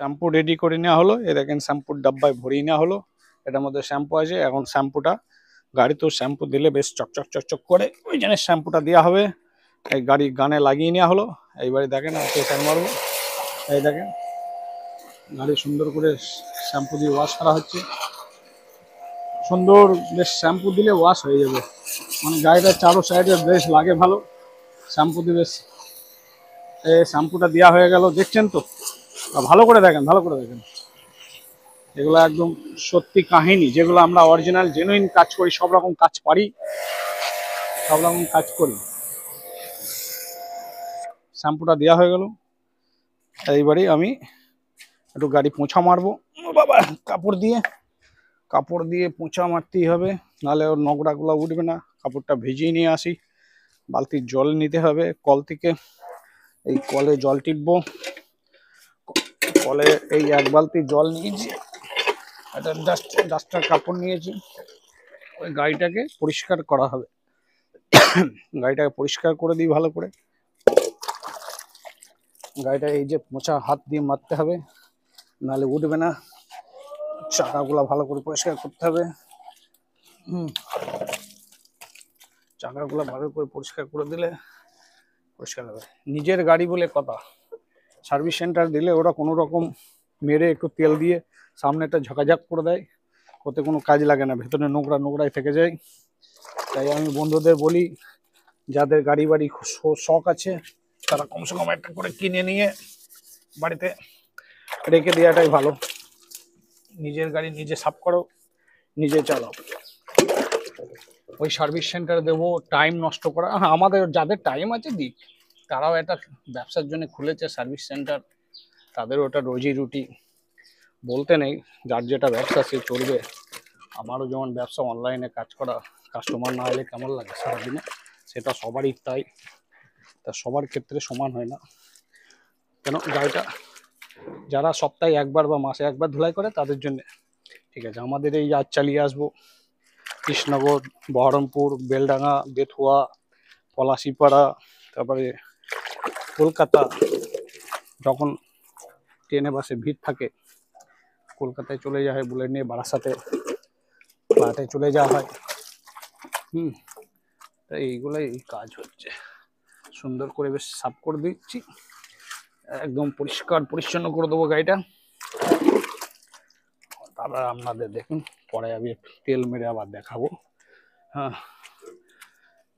Shampoo ready করে নেওয়া হলো। এ দেখেন শ্যাম্পুর ডাব্বায় ভরিয়ে নেওয়া হলো। এটার মধ্যে শ্যাম্পু আছে। এখন শ্যাম্পুটা গাড়িতেও শ্যাম্পু দিলে বেশ চকচক চকচক করে ওই জন্য শ্যাম্পুটা দেওয়া হবে। এই গাড়ি গানে লাগিয়ে নেওয়া হলো। এইবারে দেখেন প্রেসার মারবো। এই দেখেন গাড়ি সুন্দর করে শ্যাম্পু দিয়ে ওয়াশ করা হচ্ছে। সুন্দর বেশ শ্যাম্পু দিলে ওয়াশ হয়ে যাবে, মানে গাড়িটার চারো সাইডে বেশ লাগে ভালো শ্যাম্পু দিয়ে। বেশ এই শ্যাম্পুটা দেওয়া হয়ে গেল, দেখছেন তো? ভালো করে দেখেন, ভালো করে দেখেন। এগুলো একদম সত্যি কাহিনী, যেগুলো আমরা অরিজিনাল জেনুইন কাজ করি, সব রকম কাজ পারি, সব রকম কাজ করি। শ্যাম্পুটা দেওয়া হয়ে গেল। এইবারে আমি একটু গাড়ি পোঁছা মারবো। বাবা, কাপড় দিয়ে পোঁছা মারতেই হবে, নাহলে ওর নোংরাগুলো উঠবে না। কাপড়টা ভিজিয়ে নিয়ে আসি। বালতির জল নিতে হবে কল থেকে। এই কলে জল টিপবো। কলে এই এক বালতি জল নিয়েছি, একটা ডাস্টার কাপড় নিয়েছি। ওই গাড়িটাকে পরিষ্কার করা হবে। গাড়িটাকে পরিষ্কার করে দিই ভালো করে। গাড়িটা এই যে মোছা হাত দিয়ে মারতে হবে, নাহলে উঠবে না। চাকাগুলো ভালো করে পরিষ্কার করতে হবে। চাকাগুলো ভালো করে পরিষ্কার করে দিলে পরিষ্কার হবে। নিজের গাড়ি বলে কথা, সার্ভিস সেন্টার দিলে ওরা কোনো রকম মেরে একটু তেল দিয়ে সামনে একটা ঝকাঝক করে দেয়, ওতে কোনো কাজ লাগে না, ভেতরে নোংরাই থেকে যায়। তাই আমি বন্ধুদের বলি, যাদের গাড়ি বাড়ি শখ আছে তারা কমসে কম একটা করে কিনে নিয়ে বাড়িতে রেখে দেওয়াটাই ভালো। নিজের গাড়ি নিজে সাফ করো, নিজে চালাও। ওই সার্ভিস সেন্টারে দেবো টাইম নষ্ট করা। হ্যাঁ, আমাদের যাদের টাইম আছে দিক, তারাও একটা ব্যবসার জন্য খুলেছে সার্ভিস সেন্টার, তাদের ওটা রোজি রুটি। বলতে নেই, যার যেটা ব্যবসা সে চলবে। আমারও যেমন ব্যবসা, অনলাইনে কাজ করা, কাস্টমার না হলে কেমন লাগে সারাদিনে, সেটা সবারই তাই। তা সবার ক্ষেত্রে সমান হয় না। কেন, গাড়িটা যারা সপ্তাহে একবার বা মাসে একবার ধুলাই করে তাদের জন্য ঠিক আছে। আমাদের এই আজ চালিয়ে আসবো কৃষ্ণনগর, বহরমপুর, বেলডাঙ্গা, বেথুয়া, পলাশিপাড়া, তারপরে কলকাতা। যখন ট্রেনে বাসে ভিড় থাকে, কলকাতায় চলে যাওয়া হয় বুলেট নিয়ে, বারাসাতে ফ্লাটে চলে যাওয়া হয়। তাই এইগুলোই কাজ হচ্ছে। সুন্দর করে বেশ সাফ করে দিচ্ছি, একদম পরিষ্কার পরিচ্ছন্ন করে দেবো গাড়িটা। তারপর আপনাদের দেখুন, পরে আমি তেল মেরে আবার দেখাবো। হ্যাঁ,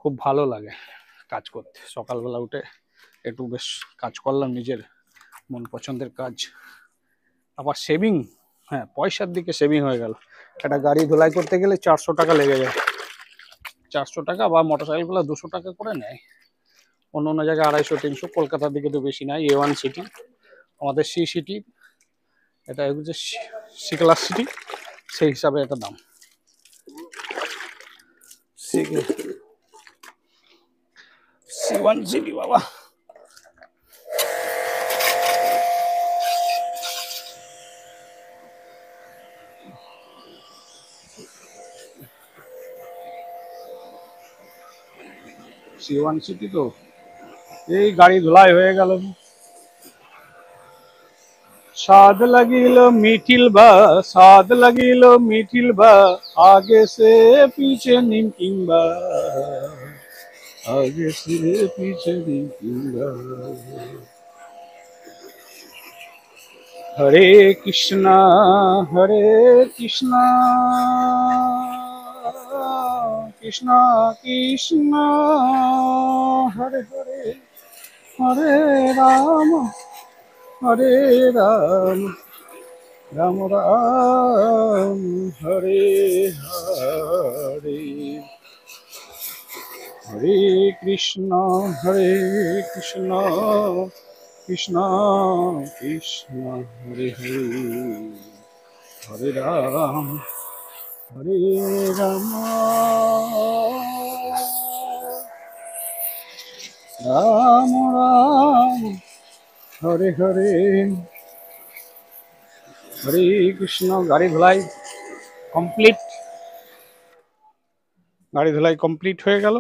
খুব ভালো লাগে কাজ করতে। সকালবেলা উঠে একটু বেশ কাজ করলাম, নিজের মন পছন্দের কাজ। আবার সেভিং, হ্যাঁ, পয়সার দিকে সেভিং হয়ে গেল। একটা গাড়ি ধুলাই করতে গেলে 400 টাকা লেগে যায়। 400 টাকা, বা মোটরসাইকেলগুলো 200 টাকা করে নেয়। অন্য অন্য জায়গায় 250-300, কলকাতার দিকে তো বেশি নাই। A1 সিটি, আমাদের সি সিটি, এটা হচ্ছে সি ক্লাস সিটি, সেই হিসাবে এটা দাম। C1 সিটি বাবা। C1 সিটি তো এই গাড়ি ধুলাই হয়ে গেল। স্বাদ লাগিল মিঠিল বা, স্বাদ লাগিল মিঠিল বা, আগে সে পিছে নিমকিংবা, আগে সে পিছে নিমকিংবা। হরে কৃষ্ণ হরে কৃষ্ণ, কৃষ্ণ কৃষ্ণ হরে হরে, হরে রাম হরে রাম, রাম রাম হরে হরে, হরে কৃষ্ণ কৃষ্ণ কৃষ্ণ কৃষ্ণ হরে হরে, হরে রাম রাম রাম হরে হরে, হরে কৃষ্ণ। গাড়ি ধুলাই কমপ্লিট, গাড়ি ধুলাই কমপ্লিট হয়ে গেল।